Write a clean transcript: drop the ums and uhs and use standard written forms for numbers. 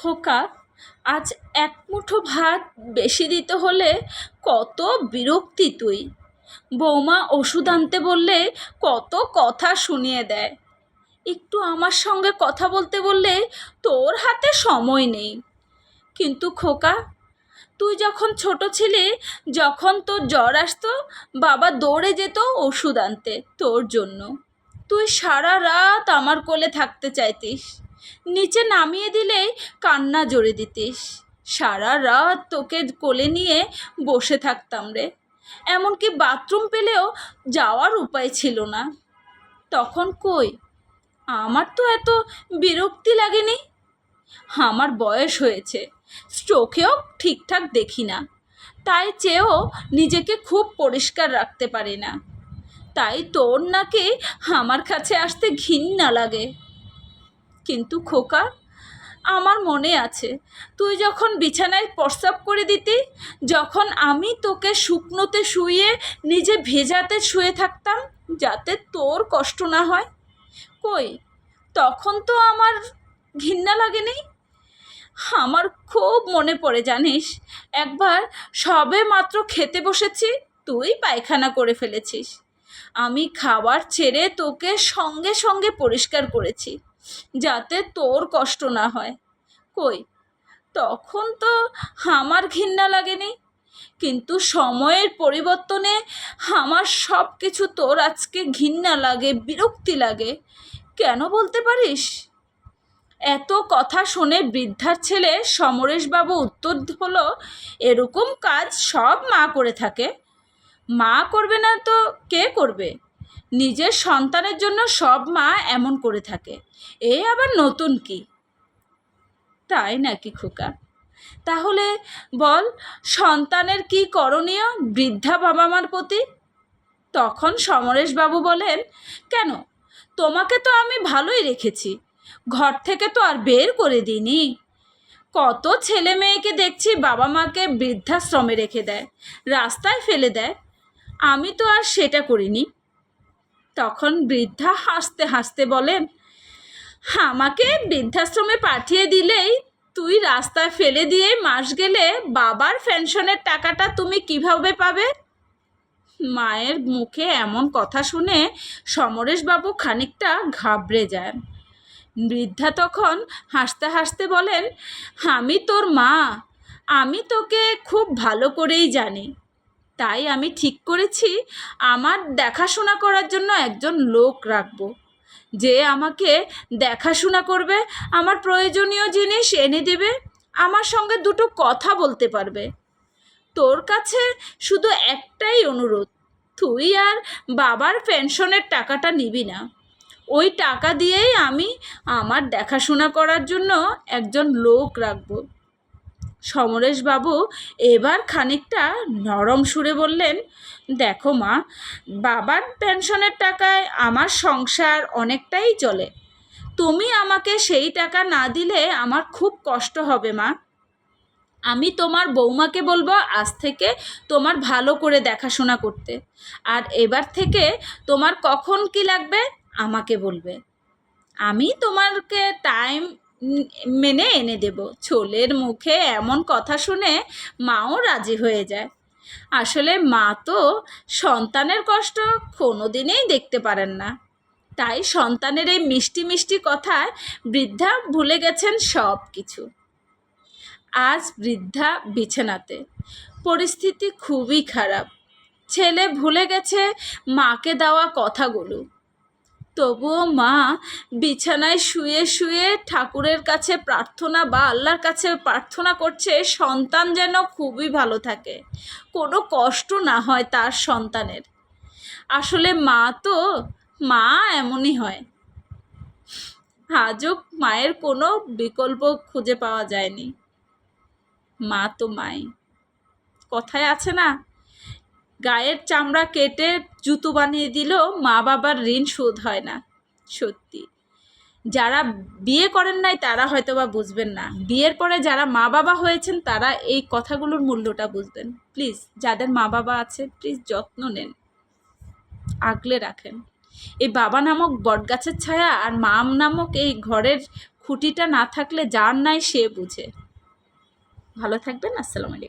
খোকা, আজ এক মুঠো ভাত বেশি দিতে হলে কত বিরক্তি তুই। বৌমা ওষুধ আনতে বললে কত কথা শুনিয়ে দেয়, একটু আমার সঙ্গে কথা বলতে বললে তোর হাতে সময় নেই। কিন্তু খোকা, তুই যখন ছোট ছিলি, যখন তোর জ্বর আসতো, বাবা দৌড়ে যেত ওষুধ আনতে তোর জন্য। তুই সারা রাত আমার কোলে থাকতে চাইতিস, নিচে নামিয়ে দিলেই কান্না জোরে দিতিস। সারা রাত তোকে কোলে নিয়ে বসে থাকতাম রে, এমনকি বাথরুম পেলেও যাওয়ার উপায় ছিল না। তখন কই আমার তো এত বিরক্তি লাগেনি। আমার বয়স হয়েছে, চোখেও ঠিকঠাক দেখি না, তাই চেয়েও নিজেকে খুব পরিষ্কার রাখতে পারি না। তাই তোর নাকি আমার কাছে আসতে ঘৃণা লাগে। কিন্তু খোকা, আমার মনে আছে তুই যখন বিছানায় প্রস্রাব করে দিতি, যখন আমি তোকে শুকনোতে শুয়ে নিজে ভেজাতে শুয়ে থাকতাম যাতে তোর কষ্ট না হয়। কই তখন তো আমার ঘৃণা লাগেনি। আমার খুব মনে পড়ে জানিস, একবার সবে মাত্র খেতে বসেছি, তুই পায়খানা করে ফেলেছিস। আমি খাবার ছেড়ে তোকে সঙ্গে সঙ্গে পরিষ্কার করেছি যাতে তোর কষ্ট না হয়। কই তখন তো আমার ঘৃণা লাগেনি। কিন্তু সময়ের পরিবর্তনে আমার সব কিছু তোর আজকে ঘৃণা লাগে, বিরক্তি লাগে। কেন বলতে পারিস? এত কথা শুনে বৃদ্ধার ছেলে সমরেশবাবু উত্তর হলো, এরকম কাজ সব মা করে থাকে। মা করবে না তো কে করবে? নিজের সন্তানের জন্য সব মা এমন করে থাকে, এ আবার নতুন কি? তাই নাকি খোকা? তাহলে বল, সন্তানের কি করণীয় বৃদ্ধা বাবা মার প্রতি? তখন সমরেশবাবু বলেন, কেন, তোমাকে তো আমি ভালোই রেখেছি, ঘর থেকে তো আর বের করে দিইনি। কত ছেলে মেয়েকে দেখছি বাবা মাকে বৃদ্ধাশ্রমে রেখে দেয়, রাস্তায় ফেলে দেয়। আমি তো আর সেটা করিনি। তখন বৃদ্ধা হাসতে হাসতে বলেন, আমাকে বৃদ্ধাশ্রমে পাঠিয়ে দিলেই তুই রাস্তায় ফেলে দিয়ে মাস গেলে বাবার পেনশনের টাকাটা তুমি কিভাবে পাবে? মায়ের মুখে এমন কথা শুনে সমরেশবাবু খানিকটা ঘাবড়ে যান। বৃদ্ধা তখন হাসতে হাসতে বলেন, আমি তোর মা, আমি তোকে খুব ভালো করেই জানি। তাই আমি ঠিক করেছি আমার দেখাশোনা করার জন্য একজন লোক রাখবো, যে আমাকে দেখাশোনা করবে, আমার প্রয়োজনীয় জিনিস এনে দেবে, আমার সঙ্গে দুটো কথা বলতে পারবে। তোর কাছে শুধু একটাই অনুরোধ, তুই আর বাবার পেনশনের টাকাটা নিবি না। ওই টাকা দিয়েই আমি আমার দেখাশোনা করার জন্য একজন লোক রাখবো। সমরেশবাবু এবার খানিকটা নরম সুরে বললেন, দেখো মা, বাবার পেনশনের টাকায় আমার সংসার অনেকটাই চলে। তুমি আমাকে সেই টাকা না দিলে আমার খুব কষ্ট হবে মা। আমি তোমার বৌমাকে বলবো আজ থেকে তোমার ভালো করে দেখাশোনা করতে, আর এবার থেকে তোমার কখন কি লাগবে আমাকে বলবে, আমি তোমাকে টাইম মেনে এনে দেব। ছোলের মুখে এমন কথা শুনে মাও রাজি হয়ে যায়। আসলে মা তো সন্তানের কষ্ট কোনো দিনেই দেখতে পারেন না, তাই সন্তানের এই মিষ্টি মিষ্টি কথায় বৃদ্ধা ভুলে গেছেন সব কিছু। আজ বৃদ্ধা বিছানাতে, পরিস্থিতি খুবই খারাপ। ছেলে ভুলে গেছে মাকে দেওয়া কথাগুলো, তবুও মা বিছানায় শুয়ে শুয়ে ঠাকুরের কাছে প্রার্থনা বা আল্লাহর কাছে প্রার্থনা করছে সন্তান যেন খুবই ভালো থাকে, কোনো কষ্ট না হয় তার সন্তানের। আসলে মা এমনই হয়। আজও মায়ের কোনো বিকল্প খুঁজে পাওয়া যায়নি। মা তো মাই। কথায় আছে না, গায়ের চামড়া কেটে জুতো বানিয়ে দিলেও মা বাবার ঋণ শোধ হয় না। সত্যি, যারা বিয়ে করেন নাই তারা হয়তো বা বুঝবেন না, বিয়ের পরে যারা মা বাবা হয়েছেন তারা এই কথাগুলোর মূল্যটা বুঝবেন। প্লিজ, যাদের মা বাবা আছে প্লিজ যত্ন নেন, আগলে রাখেন। এই বাবা নামক বটগাছের ছায়া আর মা নামক এই ঘরের খুঁটিটা না থাকলে যার নাই সে বুঝে। ভালো থাকবেন। আসসালামু আলাইকুম।